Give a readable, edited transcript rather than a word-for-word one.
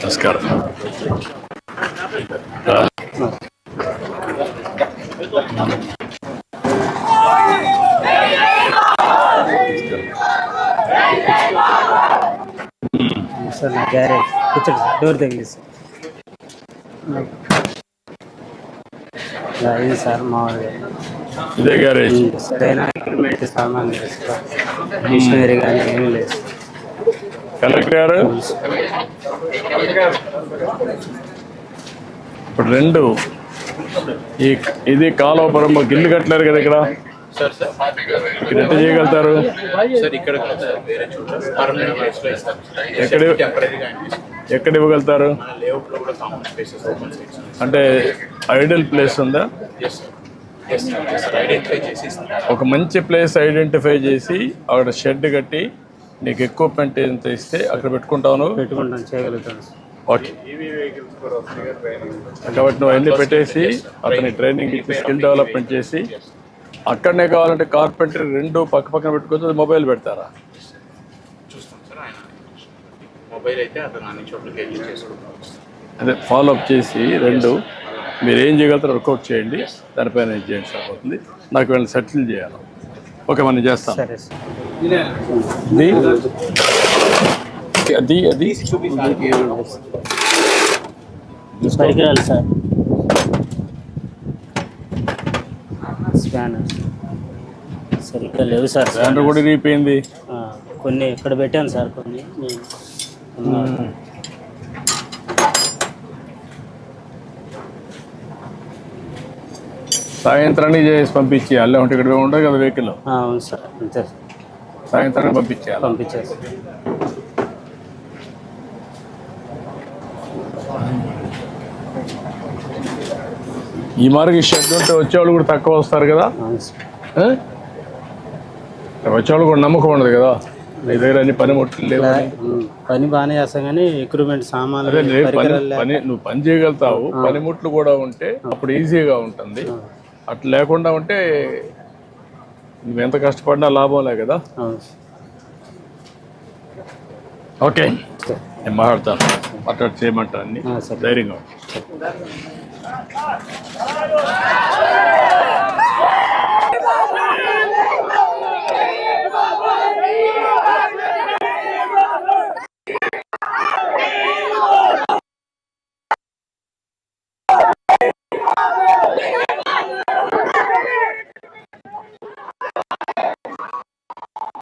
నమస్కారం. సార్ నా గ్యారేజ్ కూర్చోండి సార్, డోర్ తగిలిసి ఇది సార్ మామూలుగా ఇదే గ్యారేజ్. సరైన ఎక్విప్మెంట్ సామాన్లు మిషనరీ కానీ ఏమీ లేదు. కలెక్టర్ గారు ఇప్పుడు రెండు ఇది కాలువపురం గిల్లు కట్టలేరు కదా ఇక్కడ, ఇక్కడ ఎట్లా చేయగలుగుతారు? ఎక్కడ ఇవ్వగలుగుతారు? అంటే ఐడియల్ ప్లేస్ ఉందా? ఒక మంచి ప్లేస్ ఐడెంటిఫై చేసి అక్కడ షెడ్ కట్టి నీకు ఎక్విప్మెంట్ ఎంత ఇస్తే అక్కడ పెట్టుకుంటాను. చేయగలుగుతాను. ఓకే, కాబట్టి నువ్వు అన్నీ పెట్టేసి అతని ట్రైనింగ్ ఇచ్చి స్కిల్ డెవలప్మెంట్ చేసి అక్కడనే కావాలంటే కార్పెంటరీ రెండు పక్క పక్కన పెట్టుకోవచ్చు. మొబైల్ పెడతారా? అదే ఫాలో అప్ చేసి రెండు మీరు ఏం చేయగలుగుతారో వర్కౌట్ చేయండి, దానిపైన ఏం చేయండి సరిపోతుంది. నాకు వీళ్ళని సెటిల్ చేయాలి. ఓకే, మనం చేస్తాం. అది అది పరికరాలు సార్, స్కానర్ సరిగ్గా లేవు సార్. స్కానర్ కూడా ఇరిగిపోయింది. కొన్ని ఇక్కడ పెట్టాను సార్, కొన్ని సాయంత్రానికి చేసి పంపించేయాలి. అంటే ఇక్కడ ఉండదు కదా వెహికల్. అవును సార్, అంతే సార్. సాయంత్రానికి పంపించేయాలి. పంపించేసి ఈ మార్గ షెడ్ ఉంటే వచ్చేవాళ్ళు కూడా తక్కువ వస్తారు కదా. వచ్చేవాళ్ళు కూడా నమ్మకం ఉండదు కదా, నీ దగ్గర అన్ని పనిముట్లు లేవు. పని బాగానే చేస్తాం కానీ ఎక్విప్మెంట్ సామాన్లు పని నువ్వు పని చేయగలుగుతావు. పనిముట్లు కూడా ఉంటే అప్పుడు ఈజీగా ఉంటుంది. అట్లా లేకుండా ఉంటే నువ్వు ఎంత కష్టపడినా లాభంలే కదా. ఓకే, నేను మాట్లాడతాను. మాట్లాడి చేయమంటా అన్ని ధైర్యంగా.